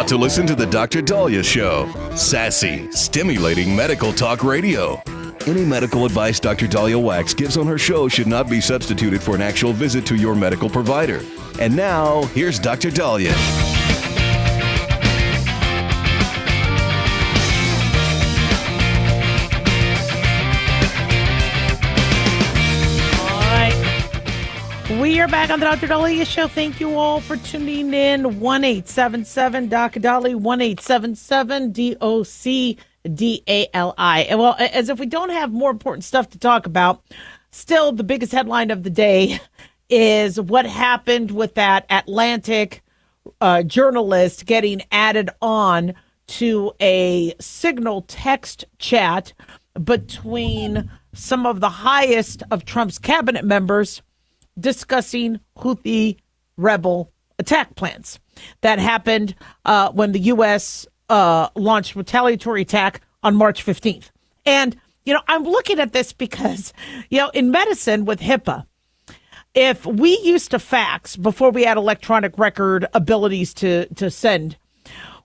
about to listen to the Dr. Daliah Show. Sassy, stimulating medical talk radio. Any medical advice Dr. Daliah Wax gives on her show should not be substituted for an actual visit to your medical provider. And now, here's Dr. Daliah. We are back on the Dr. Daliah Show. Thank you all for tuning in. 1-877-Dr. 1-877-DOC-DALI. And well, as if we don't have more important stuff to talk about, still the biggest headline of the day is what happened with that Atlantic journalist getting added on to a Signal text chat between some of the highest of Trump's cabinet members discussing Houthi rebel attack plans that happened when the U.S. Launched retaliatory attack on March 15th. And, I'm looking at this because, in medicine with HIPAA, if we used to fax before we had electronic record abilities to send,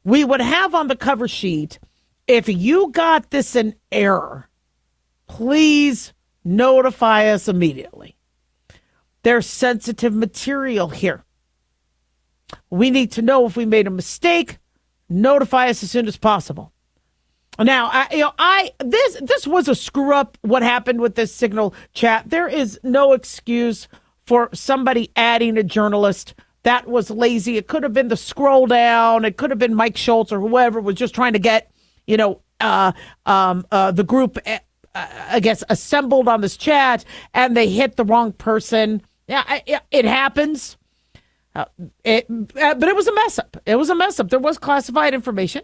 we would have on the cover sheet, if you got this in error, please notify us immediately. There's sensitive material here. We need to know if we made a mistake. Notify us as soon as possible. Now, this was a screw up. What happened with this Signal chat? There is no excuse for somebody adding a journalist. That was lazy. It could have been the scroll down. It could have been Mike Schultz or whoever was just trying to get, the group, I guess, assembled on this chat, and they hit the wrong person. Yeah, it happens. But it was a mess up. It was a mess up. There was classified information.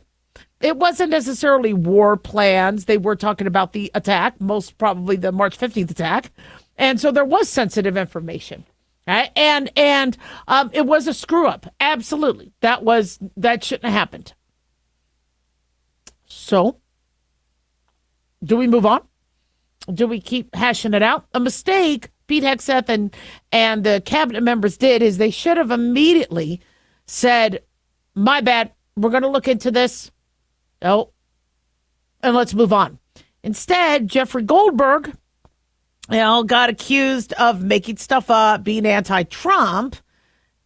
It wasn't necessarily war plans. They were talking about the attack, most probably the March 15th attack. And so there was sensitive information. Right? And it was a screw up. Absolutely. That shouldn't have happened. So do we move on? Do we keep hashing it out? A mistake Pete Hegseth and the cabinet members did is they should have immediately said, my bad, we're going to look into this. Oh, and let's move on. Instead, Jeffrey Goldberg, got accused of making stuff up, being anti-Trump,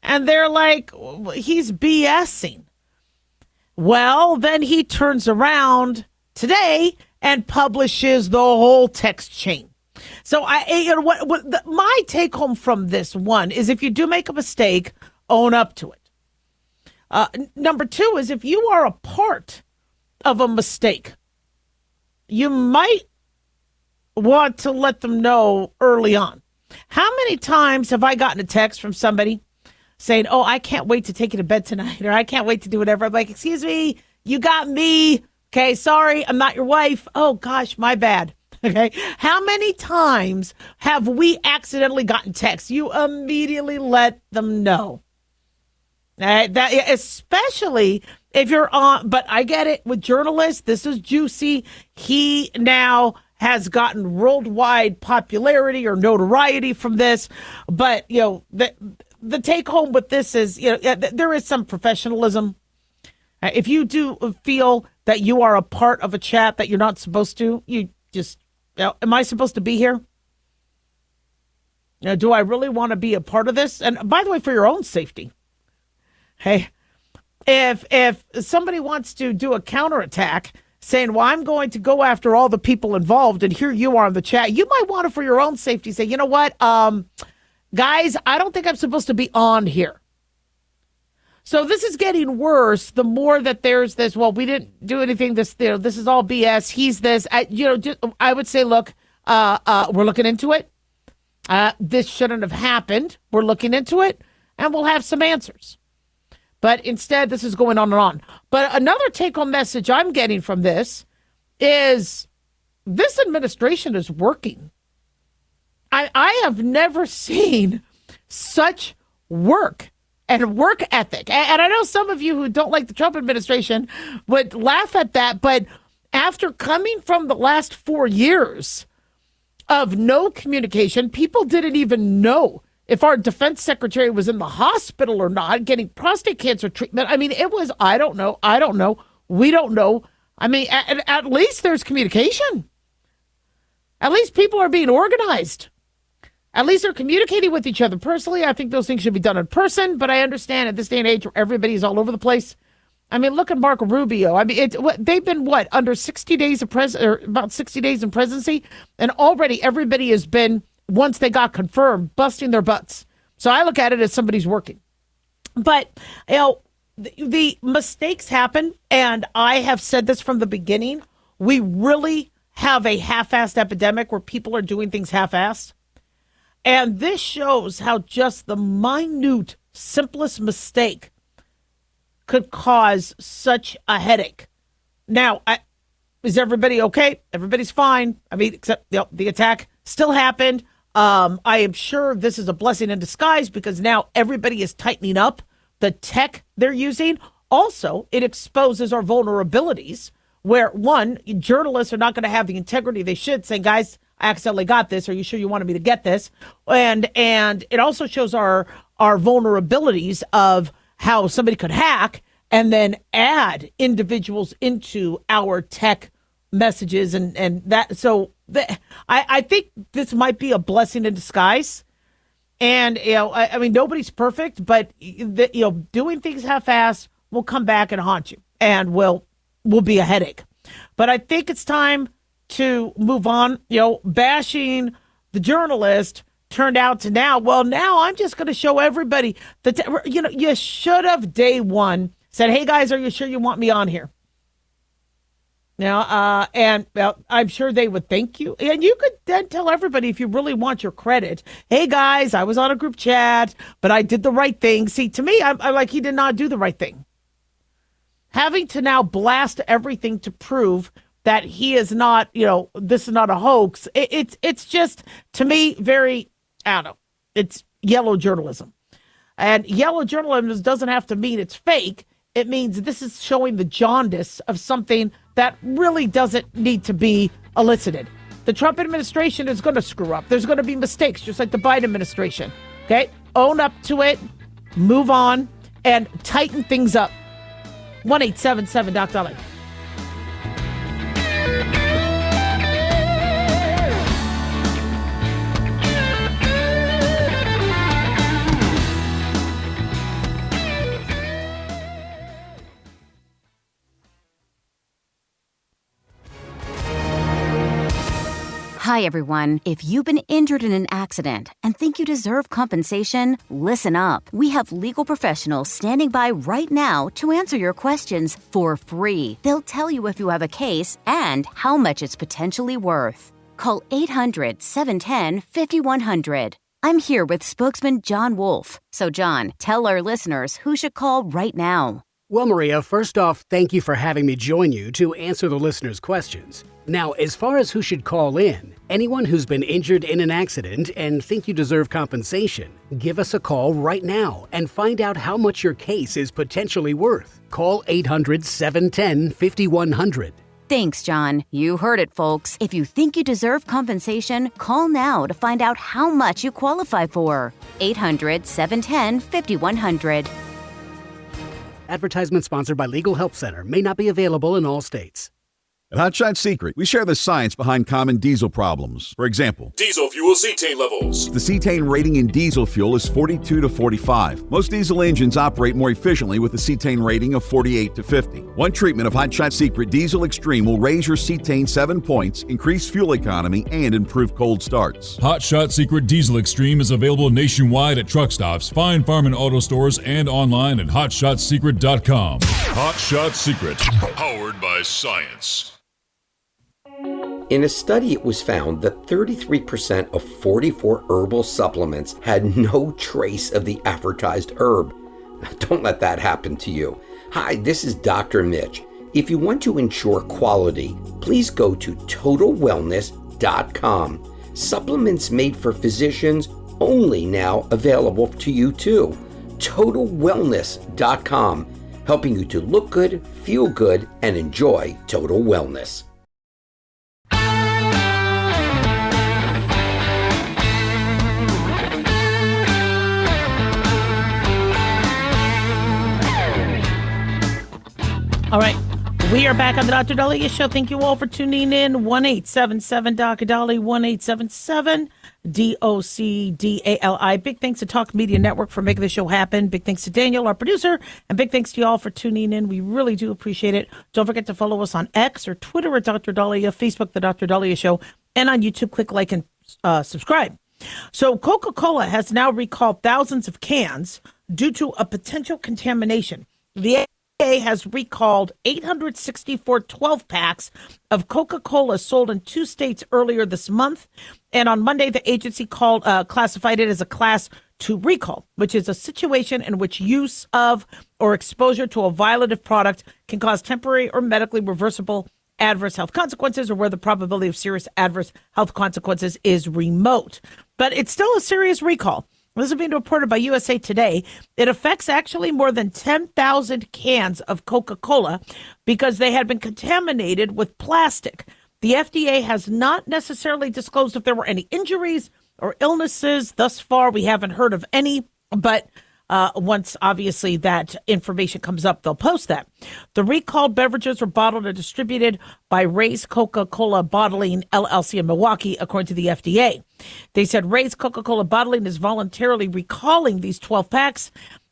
and they're like, he's BSing. Well, then he turns around today and publishes the whole text chain. So my take home from this one is if you do make a mistake, own up to it. Number two is if you are a part of a mistake, you might want to let them know early on. How many times have I gotten a text from somebody saying, oh, I can't wait to take you to bed tonight, or I can't wait to do whatever. I'm like, excuse me, you got me. Okay, sorry, I'm not your wife. Oh, gosh, my bad. Okay, how many times have we accidentally gotten texts? You immediately let them know. That especially if you're on, but I get it with journalists. This is juicy. He now has gotten worldwide popularity or notoriety from this. But, the take home with this is, there is some professionalism. If you do feel that you are a part of a chat that you're not supposed to, you just, am I supposed to be here? Do I really want to be a part of this? And by the way, for your own safety, hey, if somebody wants to do a counterattack saying, well, I'm going to go after all the people involved, and here you are in the chat, you might want to, for your own safety, say, you know what, guys, I don't think I'm supposed to be on here. So this is getting worse the more that there's this, well, we didn't do anything, this is all BS, he's this. I would say, look, we're looking into it. This shouldn't have happened. We're looking into it, and we'll have some answers. But instead, this is going on and on. But another take-home message I'm getting from this is this administration is working. I have never seen such work and work ethic. And I know some of you who don't like the Trump administration would laugh at that, but after coming from the last 4 years of no communication, people didn't even know if our defense secretary was in the hospital or not, getting prostate cancer treatment. I mean, it was, I don't know. We don't know. I mean, at least there's communication. At least people are being organized. At least they're communicating with each other. Personally, I think those things should be done in person, but I understand at this day and age where everybody's all over the place. I mean, look at Marco Rubio. I mean, they've been, under 60 days of or about 60 days in presidency, and already everybody has been, once they got confirmed, busting their butts. So I look at it as somebody's working. But, the mistakes happen, and I have said this from the beginning. We really have a half-assed epidemic where people are doing things half-assed. And this shows how just the minute, simplest mistake could cause such a headache. Now, is everybody okay? Everybody's fine. I mean, except the attack still happened. I am sure this is a blessing in disguise because now everybody is tightening up the tech they're using. Also, it exposes our vulnerabilities where, one, journalists are not going to have the integrity they should, saying, guys, I accidentally got this. Are you sure you wanted me to get this? And it also shows our vulnerabilities of how somebody could hack and then add individuals into our tech messages and that. So I think this might be a blessing in disguise. And, I mean, nobody's perfect, but, doing things half-assed will come back and haunt you and will be a headache. But I think it's time to move on. Bashing the journalist turned out to now I'm just going to show everybody that, you should have day one said, hey, guys, are you sure you want me on here? Now, I'm sure they would thank you. And you could then tell everybody, if you really want your credit, hey, guys, I was on a group chat, but I did the right thing. See, to me, I'm like, he did not do the right thing. Having to now blast everything to prove that he is not, this is not a hoax. It's just, to me, very, I don't know, it's yellow journalism. And yellow journalism doesn't have to mean it's fake. It means this is showing the jaundice of something that really doesn't need to be elicited. The Trump administration is going to screw up. There's going to be mistakes, just like the Biden administration. Okay? Own up to it, move on, and tighten things up. 1-877-DOC-DALIAH. Hi, everyone. If you've been injured in an accident and think you deserve compensation, listen up. We have legal professionals standing by right now to answer your questions for free. They'll tell you if you have a case and how much it's potentially worth. Call 800-710-5100. I'm here with spokesman John Wolf. So, John, tell our listeners who should call right now. Well, Maria, first off, thank you for having me join you to answer the listeners' questions. Now, as far as who should call in, anyone who's been injured in an accident and think you deserve compensation, give us a call right now and find out how much your case is potentially worth. Call 800-710-5100. Thanks, John. You heard it, folks. If you think you deserve compensation, call now to find out how much you qualify for. 800-710-5100. Advertisement sponsored by Legal Help Center. May not be available in all states. At Hot Shot Secret, we share the science behind common diesel problems. For example, diesel fuel cetane levels. The cetane rating in diesel fuel is 42 to 45. Most diesel engines operate more efficiently with a cetane rating of 48 to 50. One treatment of Hot Shot Secret Diesel Extreme will raise your cetane 7 points, increase fuel economy, and improve cold starts. Hot Shot Secret Diesel Extreme is available nationwide at truck stops, fine farm and auto stores, and online at hotshotsecret.com. Hot Shot Secret, powered by science. In a study, it was found that 33% of 44 herbal supplements had no trace of the advertised herb. Don't let that happen to you. Hi, this is Dr. Mitch. If you want to ensure quality, please go to totalwellness.com. Supplements made for physicians only now available to you too. Totalwellness.com, helping you to look good, feel good, and enjoy total wellness. All right. We are back on the Dr. Daliah Show. Thank you all for tuning in. 1-877-Dr. Daliah, 1-877-DOCDALI. Big thanks to Talk Media Network for making the show happen. Big thanks to Daniel, our producer, and big thanks to you all for tuning in. We really do appreciate it. Don't forget to follow us on X or Twitter at Dr. Daliah, Facebook, The Dr. Daliah Show, and on YouTube. Click like and subscribe. So Coca-Cola has now recalled thousands of cans due to a potential contamination. The FDA has recalled 864 12-packs of Coca-Cola sold in 2 states earlier this month. And on Monday, the agency classified it as a Class 2 recall, which is a situation in which use of or exposure to a violative product can cause temporary or medically reversible adverse health consequences, or where the probability of serious adverse health consequences is remote. But it's still a serious recall. This is being reported by USA Today. It affects actually more than 10,000 cans of Coca-Cola because they had been contaminated with plastic. The FDA has not necessarily disclosed if there were any injuries or illnesses. Thus far, we haven't heard of any, but once, obviously, that information comes up, they'll post that. The recalled beverages were bottled and distributed by Ray's Coca-Cola Bottling, LLC in Milwaukee, according to the FDA. They said Ray's Coca-Cola Bottling is voluntarily recalling these 12 packs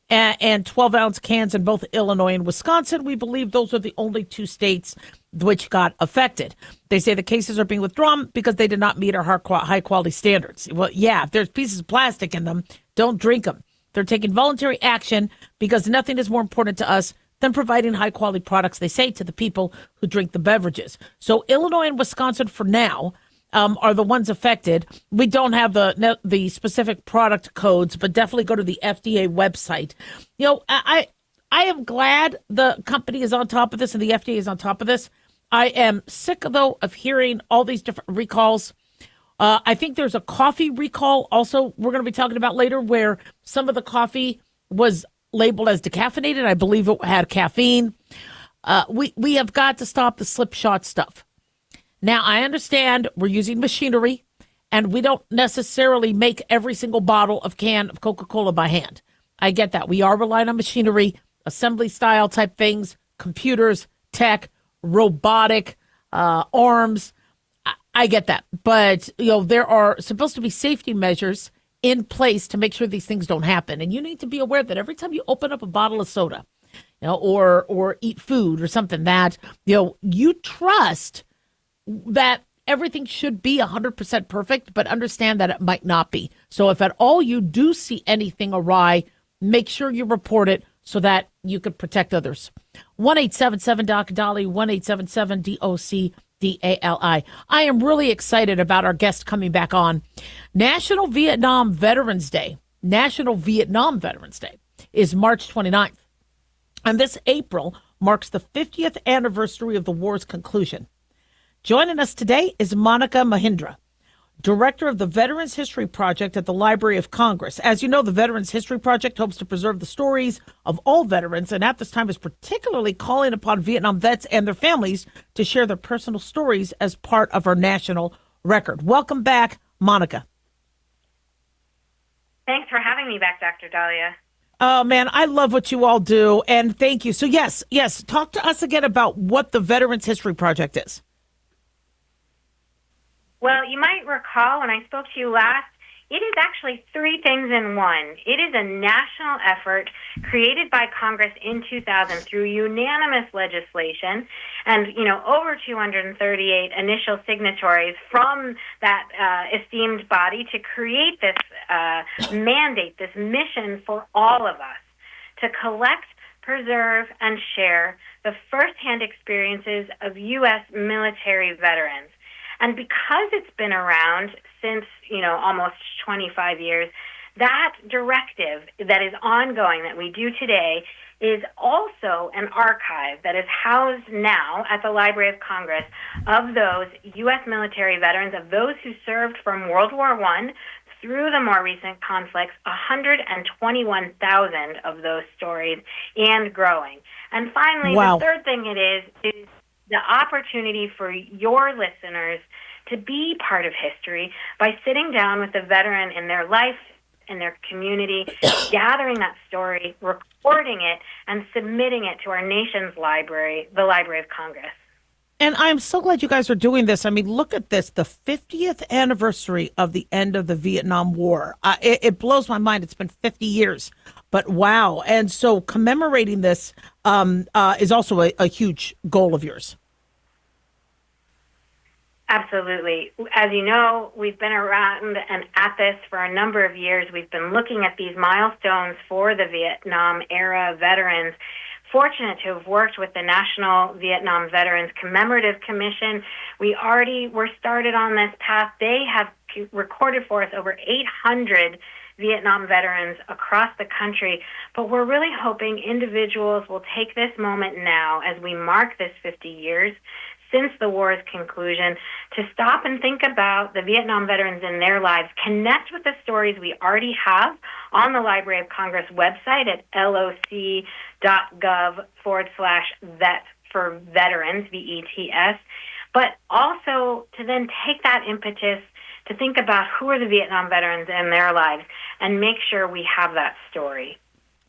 and 12-ounce cans in both Illinois and Wisconsin. We believe those are the only 2 states which got affected. They say the cases are being withdrawn because they did not meet our high-quality standards. Well, yeah, if there's pieces of plastic in them, don't drink them. They're taking voluntary action because nothing is more important to us than providing high-quality products, they say, to the people who drink the beverages. So Illinois and Wisconsin, for now, are the ones affected. We don't have the specific product codes, but definitely go to the FDA website. You know, I am glad the company is on top of this and the FDA is on top of this. I am sick, though, of hearing all these different recalls. I think there's a coffee recall also we're going to be talking about later, where some of the coffee was labeled as decaffeinated. I believe it had caffeine. We have got to stop the slip shot stuff. Now, I understand we're using machinery, and we don't necessarily make every single bottle of can of Coca-Cola by hand. I get that. We are relying on machinery, assembly style type things, computers, tech, robotic arms. I get that. But, you know, there are supposed to be safety measures in place to make sure these things don't happen. And you need to be aware that every time you open up a bottle of soda, you know, or eat food or something, that, you know, you trust that everything should be 100% perfect, but understand that it might not be. So if at all you do see anything awry, make sure you report it so that you could protect others. 1-877-DOC-DALI, 1-877-DOC-DALI. I am really excited about our guest coming back on. National Vietnam Veterans Day is March 29th. And this April marks the 50th anniversary of the war's conclusion. Joining us today is Monica Mahindra, Director of the Veterans History Project at the Library of Congress. As you know, the Veterans History Project hopes to preserve the stories of all veterans, and at this time is particularly calling upon Vietnam vets and their families to share their personal stories as part of our national record. Welcome back, Monica. Thanks for having me back, Dr. Daliah. Oh, man, I love what you all do, and thank you. So, yes, talk to us again about what the Veterans History Project is. Well, you might recall when I spoke to you last, it is actually 3 things in one. It is a national effort created by Congress in 2000 through unanimous legislation and, over 238 initial signatories from that esteemed body to create this mandate, this mission for all of us to collect, preserve, and share the firsthand experiences of U.S. military veterans. And because it's been around since, almost 25 years, that directive that is ongoing that we do today is also an archive that is housed now at the Library of Congress of those U.S. military veterans, of those who served from World War I through the more recent conflicts, 121,000 of those stories and growing. And finally, wow. The third thing it is the opportunity for your listeners to be part of history by sitting down with a veteran in their life in their community, gathering that story, recording it, and submitting it to our nation's library, the Library of Congress. And I'm so glad you guys are doing this. I mean, look at this, the 50th anniversary of the end of the Vietnam War. It blows my mind. It's been 50 years, but wow. And so commemorating this is also a huge goal of yours. Absolutely. As you know, we've been around and at this for a number of years. We've been looking at these milestones for the Vietnam era veterans. Fortunate to have worked with the National Vietnam Veterans Commemorative Commission. We already were started on this path. They have recorded for us over 800 Vietnam veterans across the country, but we're really hoping individuals will take this moment now as we mark this 50 years since the war's conclusion to stop and think about the Vietnam veterans in their lives, connect with the stories we already have on the Library of Congress website at loc.gov/vet for veterans, VETS, but also to then take that impetus to think about who are the Vietnam veterans in their lives and make sure we have that story.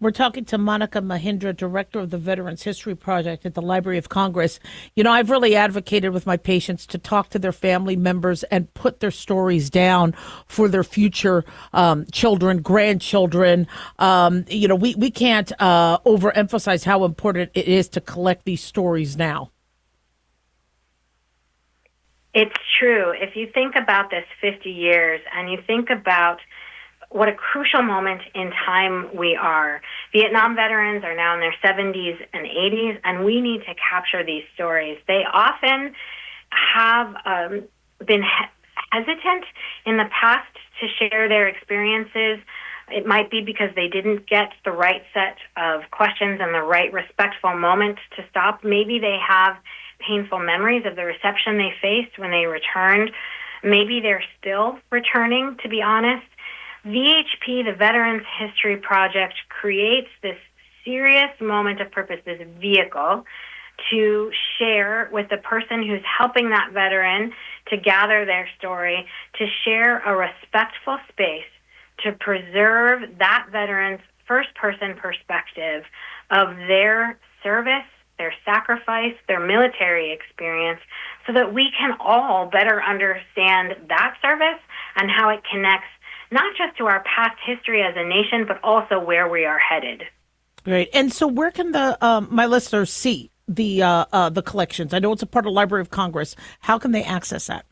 We're talking to Monica Mahindra, director of the Veterans History Project at the Library of Congress. You know, I've really advocated with my patients to talk to their family members and put their stories down for their future children, grandchildren. We can't overemphasize how important it is to collect these stories now. It's true. If you think about this 50 years and you think about what a crucial moment in time we are. Vietnam veterans are now in their 70s and 80s, and we need to capture these stories. They often have been hesitant in the past to share their experiences. It might be because they didn't get the right set of questions and the right respectful moment to stop. Maybe they have painful memories of the reception they faced when they returned. Maybe they're still returning, to be honest. VHP, the Veterans History Project, creates this serious moment of purpose, this vehicle, to share with the person who's helping that veteran to gather their story, to share a respectful space, to preserve that veteran's first-person perspective of their service, their sacrifice, their military experience, so that we can all better understand that service and how it connects not just to our past history as a nation, but also where we are headed. Great. And so where can the my listeners see the collections? I know it's a part of the Library of Congress. How can they access that?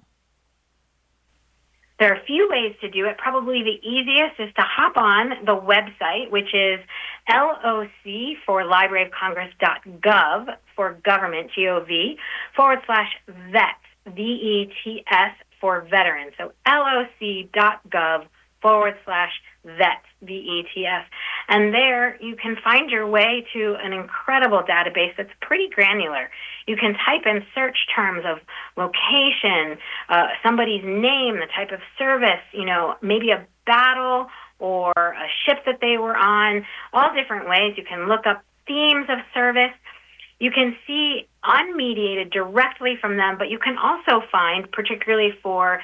There are a few ways to do it. Probably the easiest is to hop on the website, which is LOC for libraryofcongress.gov for government, GOV, /vets, VETS for veterans. So LOC.gov /vets, VETS. And there you can find your way to an incredible database that's pretty granular. You can type in search terms of location, somebody's name, the type of service, maybe a battle or a ship that they were on, all different ways. You can look up themes of service. You can see unmediated directly from them, but you can also find, particularly for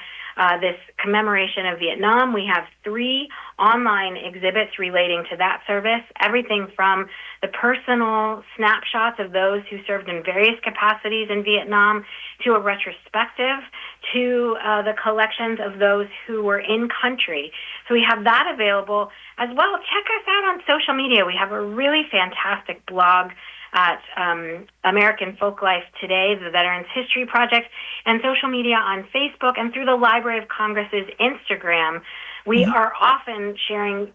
this commemoration of Vietnam, we have 3 online exhibits relating to that service, everything from the personal snapshots of those who served in various capacities in Vietnam to a retrospective to the collections of those who were in country. So we have that available as well. Check us out on social media. We have a really fantastic blog at American Folklife Today, the Veterans History Project, and social media on Facebook and through the Library of Congress's Instagram. We are often sharing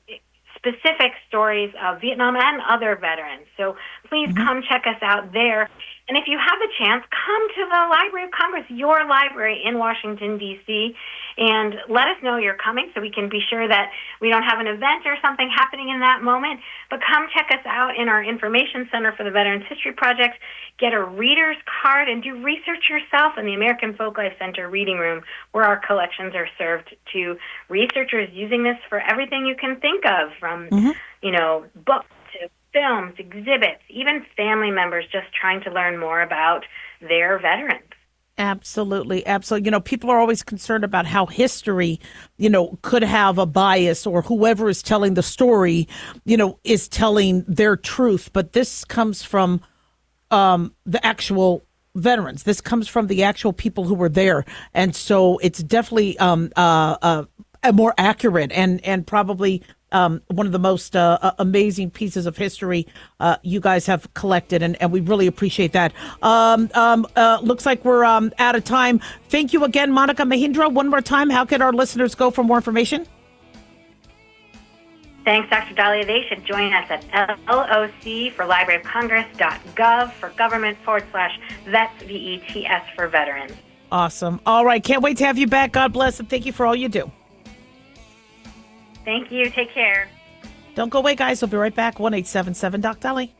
specific stories of Vietnam and other veterans. So please come check us out there. And if you have the chance, come to the Library of Congress, your library in Washington, D.C., and let us know you're coming so we can be sure that we don't have an event or something happening in that moment. But come check us out in our Information Center for the Veterans History Project, get a reader's card, and do research yourself in the American Folklife Center Reading Room, where our collections are served to researchers using this for everything you can think of, from, books to films, exhibits, even family members just trying to learn more about their veterans. Absolutely. Absolutely. People are always concerned about how history, could have a bias, or whoever is telling the story, is telling their truth. But this comes from the actual veterans. This comes from the actual people who were there. And so it's definitely more accurate and probably one of the most amazing pieces of history you guys have collected, and we really appreciate that. Looks like we're out of time. Thank you again, Monica Mahindra. One more time, how can our listeners go for more information? Thanks, Dr. Daliah. They should join us at LOC for libraryofcongress.gov for government/vets, VETS for veterans. Awesome. All right. Can't wait to have you back. God bless, and thank you for all you do. Thank you. Take care. Don't go away, guys. We'll be right back. 1-877-DOC-DALI.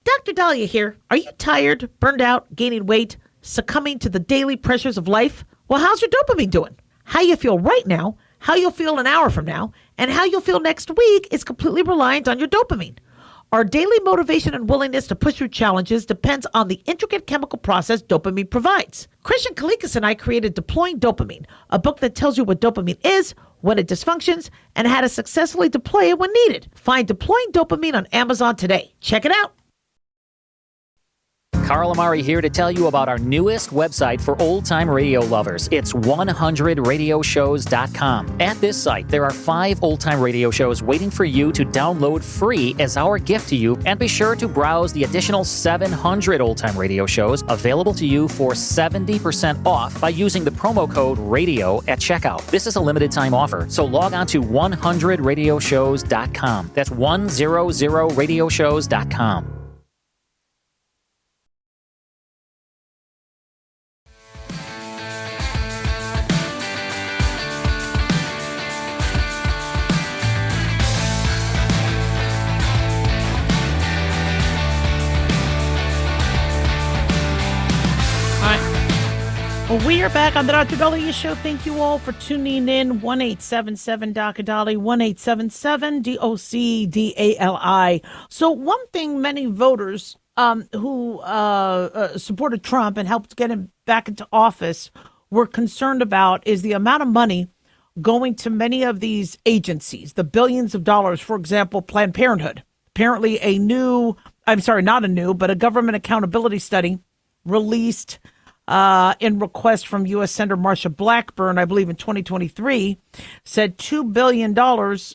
Dr. Daliah here. Are you tired, burned out, gaining weight, succumbing to the daily pressures of life? Well, how's your dopamine doing? How you feel right now, how you'll feel an hour from now, and how you'll feel next week is completely reliant on your dopamine. Our daily motivation and willingness to push through challenges depends on the intricate chemical process dopamine provides. Christian Kalikas and I created Deploying Dopamine, a book that tells you what dopamine is, when it dysfunctions, and how to successfully deploy it when needed. Find Deploying Dopamine on Amazon today. Check it out. Carl Amari here to tell you about our newest website for old-time radio lovers. It's 100radioshows.com. At this site, there are 5 old-time radio shows waiting for you to download free as our gift to you, and be sure to browse the additional 700 old-time radio shows available to you for 70% off by using the promo code RADIO at checkout. This is a limited-time offer, so log on to 100radioshows.com. That's 100radioshows.com. Well, we are back on the Dr. Daliah Show. Thank you all for tuning in. 1-877-DOC-DALI, 1-877-DOC-DALI. So one thing many voters who supported Trump and helped get him back into office were concerned about is the amount of money going to many of these agencies, the billions of dollars. For example, Planned Parenthood. Apparently a government accountability study released in request from U.S. Senator Marsha Blackburn, I believe in 2023, said $2 billion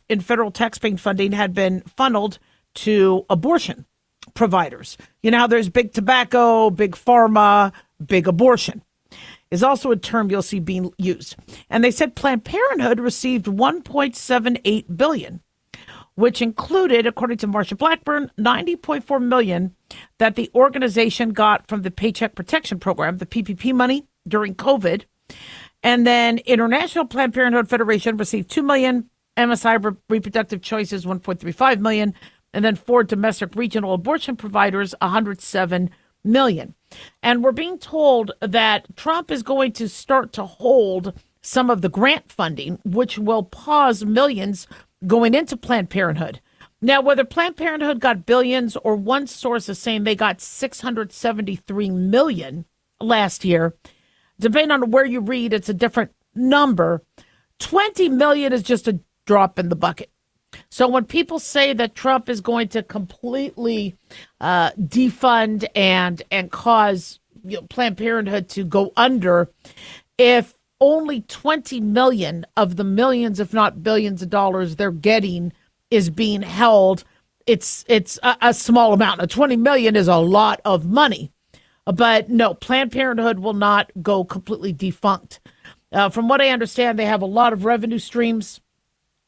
in federal taxpaying funding had been funneled to abortion providers. You know how there's big tobacco, big pharma, big abortion is also a term you'll see being used. And they said Planned Parenthood received $1.78 billion, which included, according to Marsha Blackburn, $90.4 million that the organization got from the Paycheck Protection Program, the PPP money during COVID. And then International Planned Parenthood Federation received $2 million, MSI Reproductive Choices $1.35 million, and then 4 domestic regional abortion providers $107 million. And we're being told that Trump is going to start to hold some of the grant funding, which will pause millions going into Planned Parenthood. Now, whether Planned Parenthood got billions or one source is saying they got $673 million last year, depending on where you read, it's a different number. $20 million is just a drop in the bucket. So when people say that Trump is going to completely defund and cause Planned Parenthood to go under, if only 20 million of the millions, if not billions of dollars they're getting is being held, it's a small amount. Now, 20 million is a lot of money. But no, Planned Parenthood will not go completely defunct. From what I understand, they have a lot of revenue streams,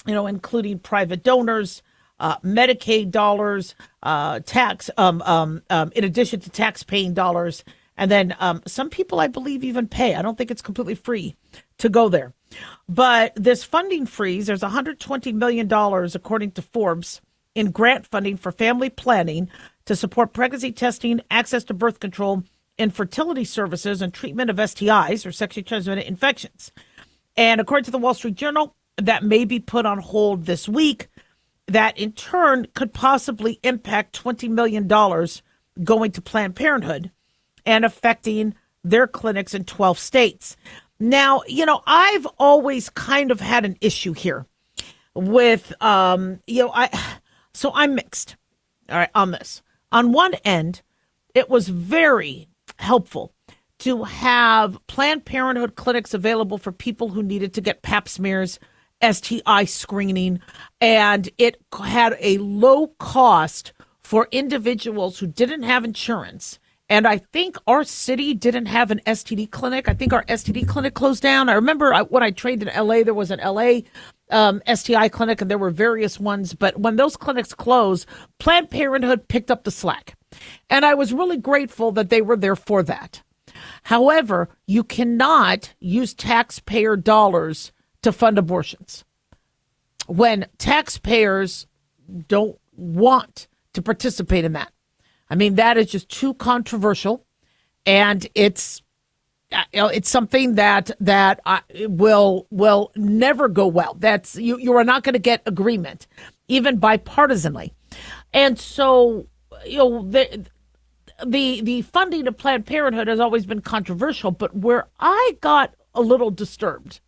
including private donors, Medicaid dollars, tax, in addition to tax-paying dollars. And then some people, I believe, even pay. I don't think it's completely free to go there. But this funding freeze, there's $120 million, according to Forbes, in grant funding for family planning to support pregnancy testing, access to birth control, infertility services, and treatment of STIs, or sexually transmitted infections. And according to the Wall Street Journal, that may be put on hold this week. That, in turn, could possibly impact $20 million going to Planned Parenthood and affecting their clinics in 12 states. Now, I've always kind of had an issue here with, so I'm mixed, all right, on this. On one end, it was very helpful to have Planned Parenthood clinics available for people who needed to get pap smears, STI screening, and it had a low cost for individuals who didn't have insurance. And I think our city didn't have an STD clinic. I think our STD clinic closed down. I remember when I trained in LA, there was an LA STI clinic, and there were various ones. But when those clinics closed, Planned Parenthood picked up the slack. And I was really grateful that they were there for that. However, you cannot use taxpayer dollars to fund abortions when taxpayers don't want to participate in that. I mean, that is just too controversial, and it's something that will never go well. That's you are not going to get agreement, even bipartisanly. And so, the funding of Planned Parenthood has always been controversial, but where I got a little disturbed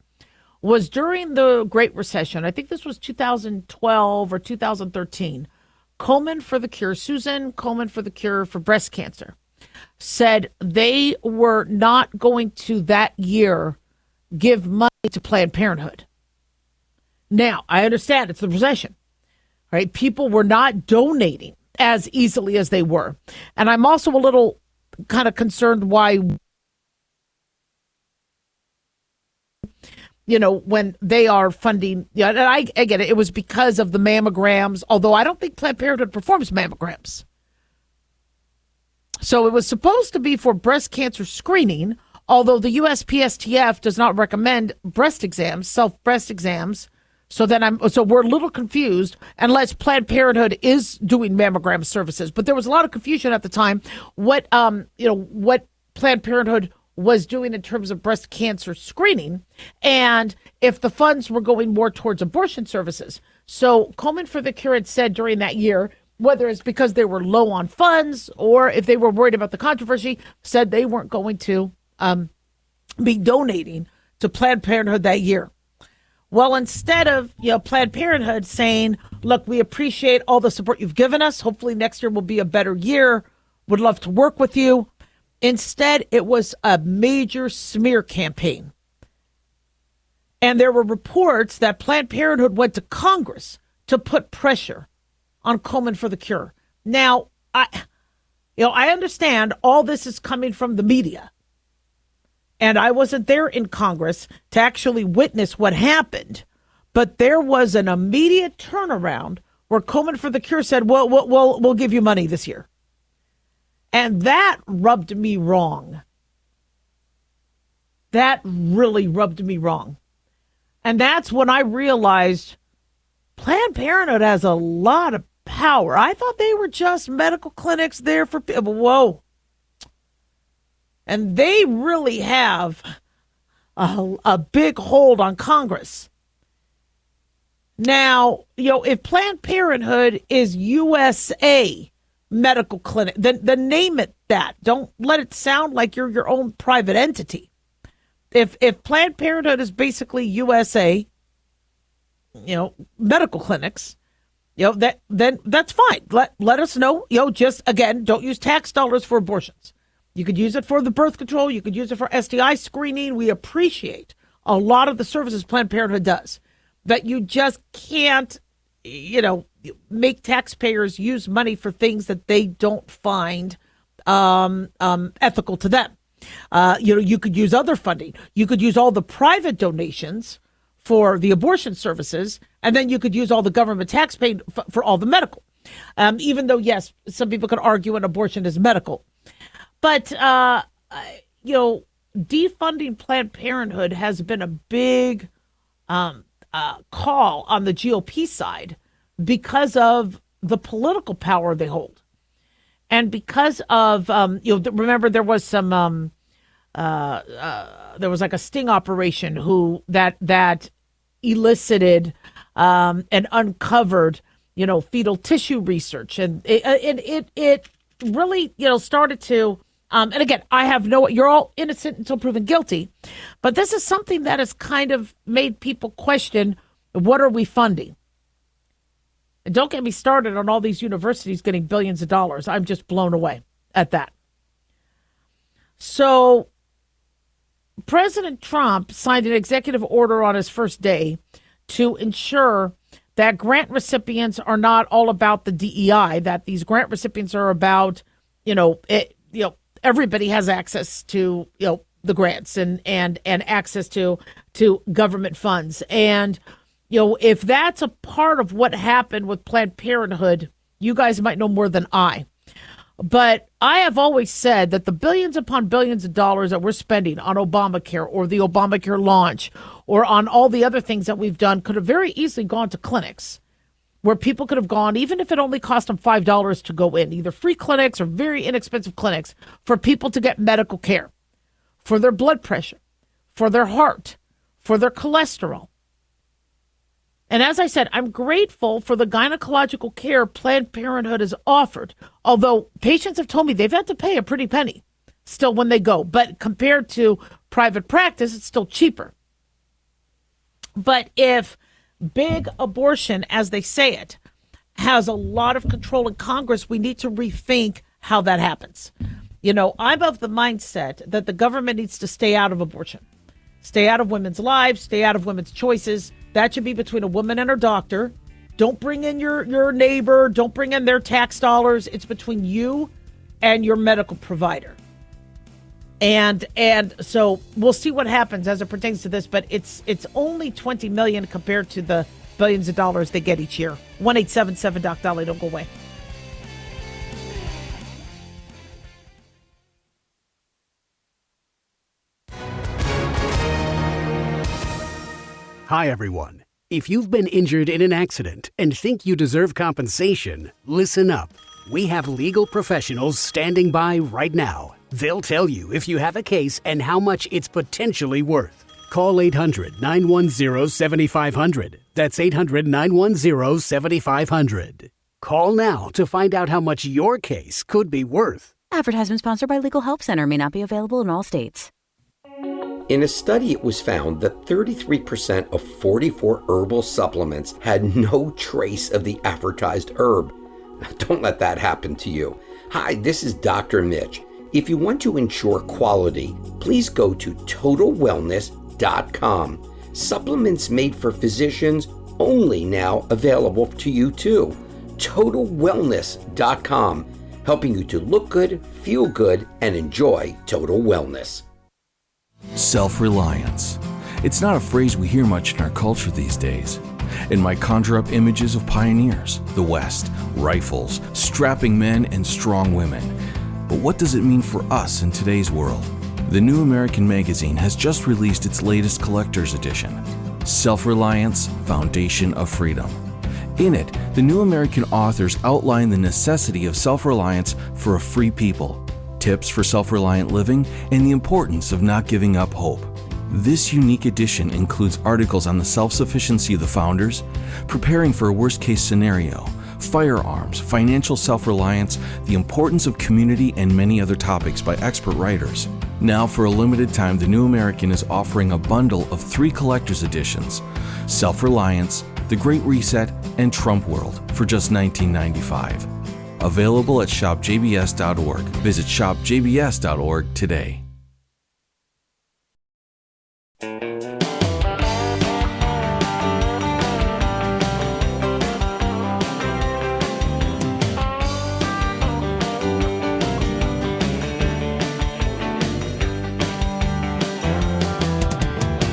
was during the Great Recession. I think this was 2012 or 2013. Komen for the Cure, Susan Komen for the Cure for breast cancer, said they were not going to that year give money to Planned Parenthood. Now, I understand it's the recession, right? People were not donating as easily as they were. And I'm also a little kind of concerned why, when they are funding, and I get it, it was because of the mammograms, although I don't think Planned Parenthood performs mammograms. So it was supposed to be for breast cancer screening, although the USPSTF does not recommend breast exams, self-breast exams. So we're a little confused, unless Planned Parenthood is doing mammogram services. But there was a lot of confusion at the time what Planned Parenthood was doing in terms of breast cancer screening, and if the funds were going more towards abortion services. So Komen for the Cure had said during that year, whether it's because they were low on funds or if they were worried about the controversy, said they weren't going to be donating to Planned Parenthood that year. Well, instead of Planned Parenthood saying, look, we appreciate all the support you've given us. Hopefully next year will be a better year. Would love to work with you. Instead, it was a major smear campaign. And there were reports that Planned Parenthood went to Congress to put pressure on Komen for the Cure. Now, I understand all this is coming from the media. And I wasn't there in Congress to actually witness what happened. But there was an immediate turnaround where Komen for the Cure said, well, we'll give you money this year. And that rubbed me wrong. That really rubbed me wrong. And that's when I realized Planned Parenthood has a lot of power. I thought they were just medical clinics there for people. Whoa. And they really have a big hold on Congress. Now, if Planned Parenthood is USA Medical Clinic, then name it that. Don't let it sound like you're your own private entity. If Planned Parenthood is basically USA, medical clinics, then that's fine. Let us know. Just again, don't use tax dollars for abortions. You could use it for the birth control. You could use it for STI screening. We appreciate a lot of the services Planned Parenthood does, but you just can't, make taxpayers use money for things that they don't find ethical to them. You could use other funding. You could use all the private donations for the abortion services, and then you could use all the government tax paid for all the medical. Even though, yes, some people could argue an abortion is medical. But, defunding Planned Parenthood has been a big call on the GOP side because of the political power they hold. And because of, remember there was some, there was like a sting operation that elicited and uncovered, fetal tissue research. And it really, started to, and again, you're all innocent until proven guilty, but this is something that has kind of made people question, what are we funding? And don't get me started on all these universities getting billions of dollars. I'm just blown away at that. So President Trump signed an executive order on his first day to ensure that grant recipients are not all about the DEI, that these grant recipients are about, everybody has access to, the grants and access to government funds. And, if that's a part of what happened with Planned Parenthood, you guys might know more than I. But I have always said that the billions upon billions of dollars that we're spending on Obamacare or the Obamacare launch or on all the other things that we've done could have very easily gone to clinics where people could have gone, even if it only cost them $5 to go in, either free clinics or very inexpensive clinics for people to get medical care for their blood pressure, for their heart, for their cholesterol. And as I said, I'm grateful for the gynecological care Planned Parenthood has offered, although patients have told me they've had to pay a pretty penny still when they go. But compared to private practice, it's still cheaper. But if big abortion, as they say it, has a lot of control in Congress, we need to rethink how that happens. I'm of the mindset that the government needs to stay out of abortion, stay out of women's lives, stay out of women's choices. That should be between a woman and her doctor. Don't bring in your neighbor. Don't bring in their tax dollars. It's between you and your medical provider. And so we'll see what happens as it pertains to this, but it's only $20 million compared to the billions of dollars they get each year. 1-877-DOC-DALIAH. Don't go away. Hi, everyone. If you've been injured in an accident and think you deserve compensation, listen up. We have legal professionals standing by right now. They'll tell you if you have a case and how much it's potentially worth. Call 800-910-7500. That's 800-910-7500. Call now to find out how much your case could be worth. Advertisement sponsored by Legal Help Center. May not be available in all states. In a study, it was found that 33% of 44 herbal supplements had no trace of the advertised herb. Don't let that happen to you. Hi, this is Dr. Mitch. If you want to ensure quality, please go to totalwellness.com. Supplements made for physicians, only now available to you too. totalwellness.com, helping you to look good, feel good, and enjoy total wellness. Self-reliance. It's not a phrase we hear much in our culture these days. It might conjure up images of pioneers, the West, rifles, strapping men, and strong women. But what does it mean for us in today's world? The New American Magazine has just released its latest collector's edition, Self-Reliance, Foundation of Freedom. In it, the New American authors outline the necessity of self-reliance for a free people, tips for self-reliant living, and the importance of not giving up hope. This unique edition includes articles on the self-sufficiency of the founders, preparing for a worst-case scenario, firearms, financial self-reliance, the importance of community, and many other topics by expert writers. Now, for a limited time, the New American is offering a bundle of 3 collector's editions, Self-Reliance, The Great Reset, and Trump World, for just $19.95. Available at shopjbs.org. Visit shopjbs.org today.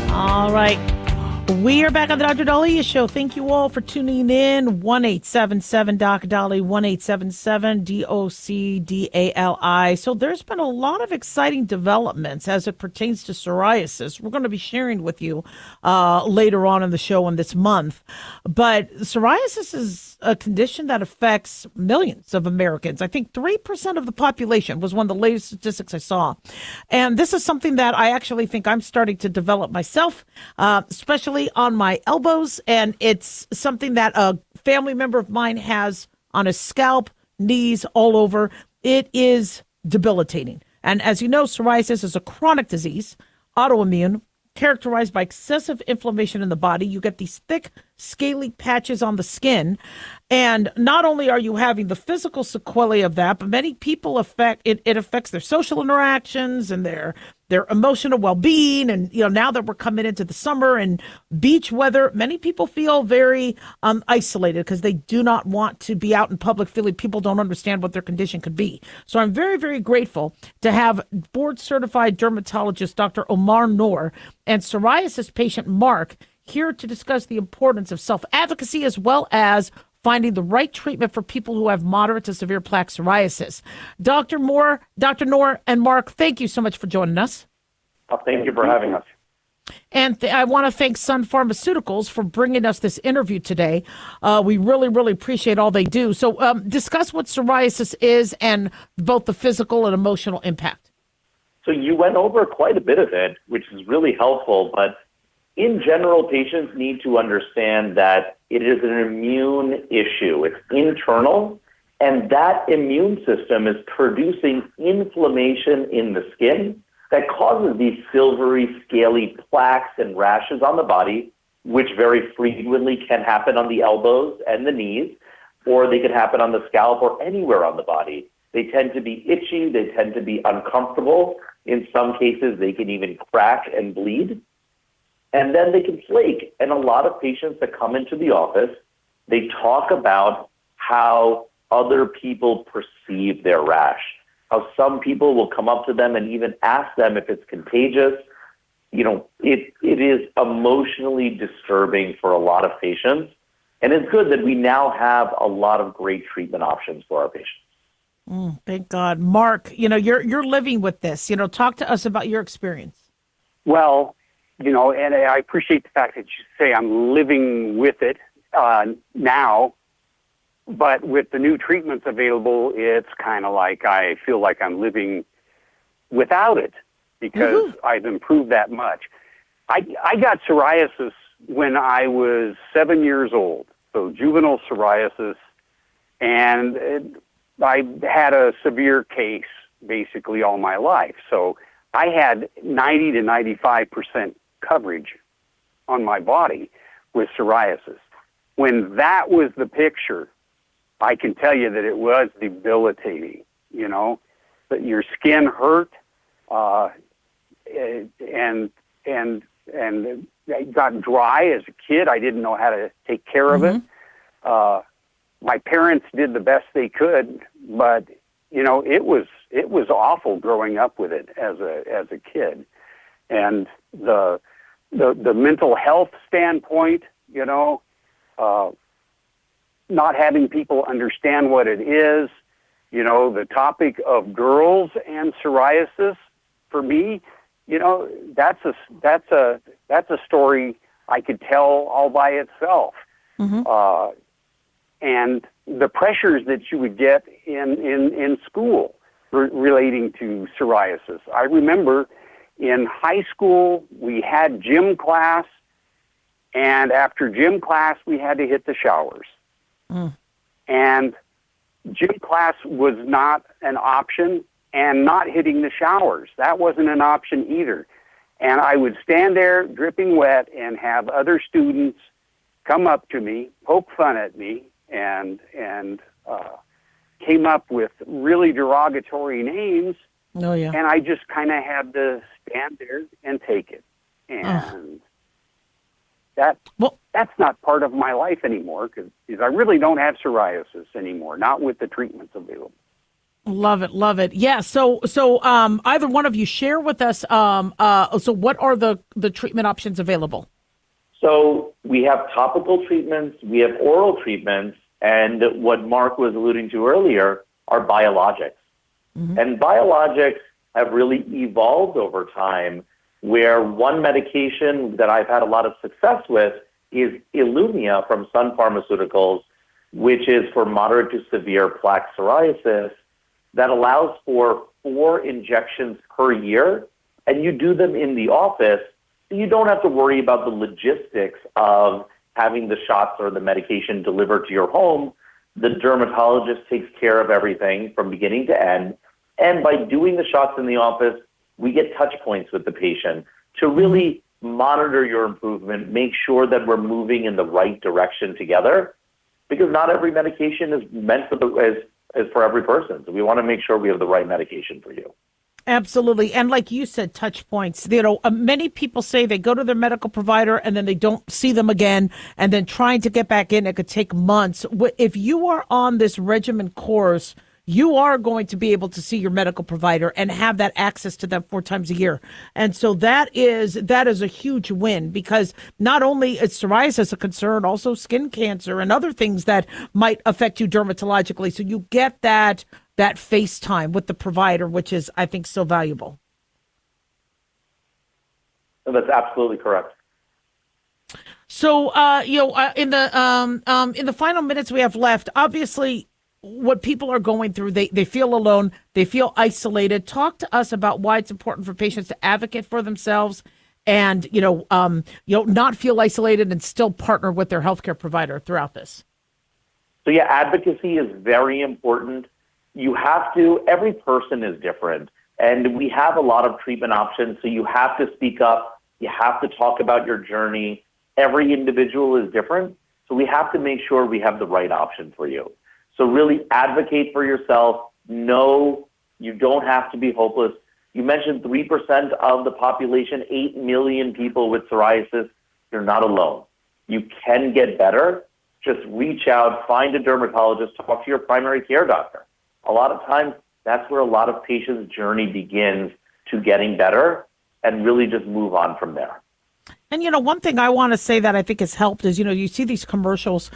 All right. We are back on the Dr. Daliah Show. Thank you all for tuning in. 1-877-DOC-DALIAH, 1-877-DOC-DALI. So there's been a lot of exciting developments as it pertains to psoriasis. We're going to be sharing with you later on in the show in this month. But psoriasis is a condition that affects millions of Americans. I think 3% of the population was one of the latest statistics I saw. And this is something that I actually think I'm starting to develop myself, especially on my elbows. And it's something that a family member of mine has on his scalp, knees, all over. it is debilitating. And as you know, psoriasis is a chronic disease, autoimmune, characterized by excessive inflammation in the body. You get these thick, scaly patches on the skin. And not only are you having the physical sequelae of that, but many people it affects their social interactions and their emotional well-being. And, now that we're coming into the summer and beach weather, many people feel very isolated because they do not want to be out in public feeling people don't understand what their condition could be. So I'm very, very grateful to have board-certified dermatologist Dr. Omar Noor and psoriasis patient Mark here to discuss the importance of self-advocacy as well as finding the right treatment for people who have moderate to severe plaque psoriasis. Dr. Noor, and Mark, thank you so much for joining us. Thank you for having us. And I want to thank Sun Pharmaceuticals for bringing us this interview today. We really, really appreciate all they do. So discuss what psoriasis is and both the physical and emotional impact. So you went over quite a bit of it, which is really helpful. But in general, patients need to understand that it is an immune issue. It's internal, and that immune system is producing inflammation in the skin that causes these silvery, scaly plaques and rashes on the body, which very frequently can happen on the elbows and the knees, or they can happen on the scalp or anywhere on the body. They tend to be itchy. They tend to be uncomfortable. In some cases, they can even crack and bleed. And then they can flake. And a lot of patients that come into the office, they talk about how other people perceive their rash, how some people will come up to them and even ask them if it's contagious. It is emotionally disturbing for a lot of patients. And it's good that we now have a lot of great treatment options for our patients. Thank God. Mark, you're living with this. Talk to us about your experience. Well, and I appreciate the fact that you say I'm living with it now, but with the new treatments available, it's kind of like I feel like I'm living without it because I've improved that much. I got psoriasis when I was 7 years old, so juvenile psoriasis, and I had a severe case basically all my life. So I had 90 to 95% coverage on my body with psoriasis. When that was the picture, I can tell you that it was debilitating, that your skin hurt, and it got dry as a kid. I didn't know how to take care of it. My parents did the best they could, but it was awful growing up with it as a kid. And the mental health standpoint, not having people understand what it is, the topic of girls and psoriasis for me, that's a story I could tell all by itself. And the pressures that you would get in school relating to psoriasis. I remember in high school, we had gym class, and after gym class, we had to hit the showers. And gym class was not an option, and not hitting the showers, that wasn't an option either. And I would stand there dripping wet and have other students come up to me, poke fun at me, and came up with really derogatory names. Oh, yeah. And I just kind of had to stand there and take it. And that's not part of my life anymore because I really don't have psoriasis anymore, not with the treatments available. Love it. Yeah. So either one of you share with us. So what are the treatment options available? So we have topical treatments, we have oral treatments, and what Mark was alluding to earlier are biologics. And biologics have really evolved over time, where one medication that I've had a lot of success with is Ilumya from Sun Pharmaceuticals, which is for moderate to severe plaque psoriasis, that allows for 4 injections per year, and you do them in the office, so you don't have to worry about the logistics of having the shots or the medication delivered to your home. The dermatologist takes care of everything from beginning to end. And by doing the shots in the office, we get touch points with the patient to really monitor your improvement, make sure that we're moving in the right direction together, because not every medication is meant for every person. So we want to make sure we have the right medication for you. Absolutely. And like you said, touch points. Many people say they go to their medical provider and then they don't see them again. And then trying to get back in, it could take months. If you are on this regimen course, you are going to be able to see your medical provider and have that access to them 4 times a year. And so that is a huge win, because not only is psoriasis a concern, also skin cancer and other things that might affect you dermatologically. So you get that face time with the provider, which is, I think, so valuable. That's absolutely correct. So, in the final minutes we have left, obviously, what people are going through, they feel alone, they feel isolated. Talk to us about why it's important for patients to advocate for themselves and, not feel isolated and still partner with their healthcare provider throughout this. So yeah, advocacy is very important. You have to, every person is different, and we have a lot of treatment options. So you have to speak up. You have to talk about your journey. Every individual is different. So we have to make sure we have the right option for you. So really advocate for yourself. No, you don't have to be hopeless. You mentioned 3% of the population, 8 million people with psoriasis. You're not alone. You can get better. Just reach out, find a dermatologist, talk to your primary care doctor. A lot of times, that's where a lot of patients' journey begins to getting better, and really just move on from there. And, one thing I want to say that I think has helped is, you see these commercials,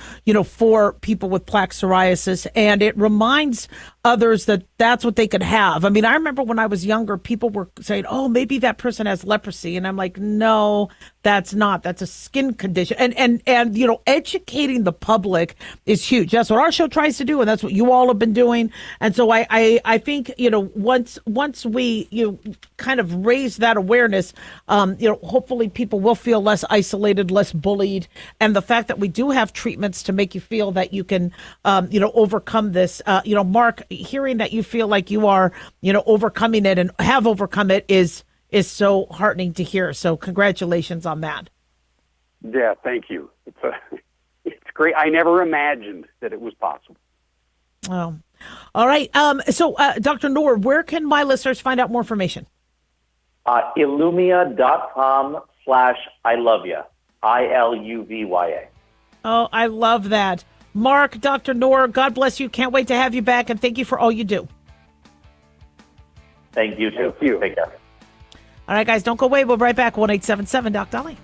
for people with plaque psoriasis, and it reminds others that that's what they could have. I mean, I remember when I was younger, people were saying, oh, maybe that person has leprosy. And I'm like, no, that's not. That's a skin condition. And educating the public is huge. That's what our show tries to do, and that's what you all have been doing. And so I think, once we kind of raise that awareness, hopefully people will feel less isolated, less bullied. And the fact that we do have treatments to make you feel that you can, overcome this. Mark, hearing that you feel like you are, overcoming it and have overcome it is so heartening to hear. So congratulations on that. Yeah, thank you. It's great. I never imagined that it was possible. Oh, all right. So Dr. Noor, where can my listeners find out more information? Illumia.com/I love ya. ILUVYA. Oh, I love that. Mark, Dr. Noor, God bless you. Can't wait to have you back, and thank you for all you do. Thank you, too. Thank you. Take care. All right, guys, don't go away. We'll be right back. 1-877 Doc Daliah.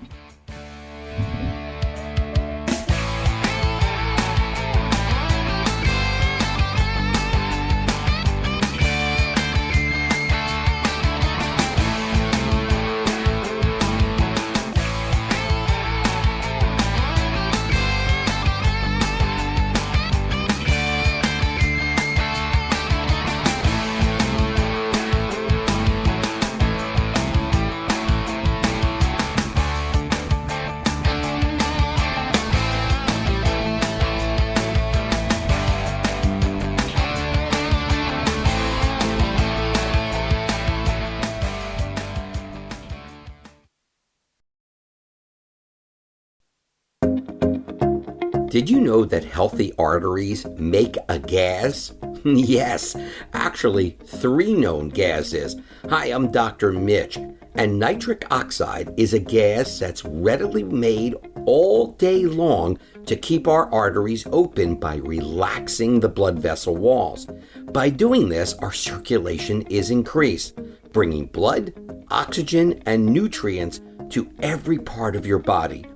Did you know that healthy arteries make a gas? Yes, actually 3 known gases. Hi, I'm Dr. Mitch, and nitric oxide is a gas that's readily made all day long to keep our arteries open by relaxing the blood vessel walls. By doing this, our circulation is increased, bringing blood, oxygen, and nutrients to every part of your body.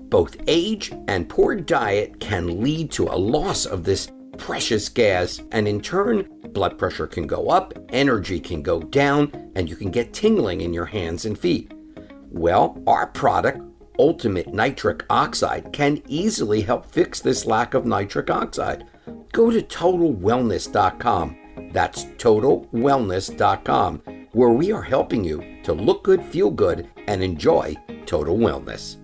Both age and poor diet can lead to a loss of this precious gas, and in turn, blood pressure can go up, energy can go down, and you can get tingling in your hands and feet. Well, our product, Ultimate Nitric Oxide, can easily help fix this lack of nitric oxide. Go to TotalWellness.com. That's TotalWellness.com, where we are helping you to look good, feel good, and enjoy total wellness.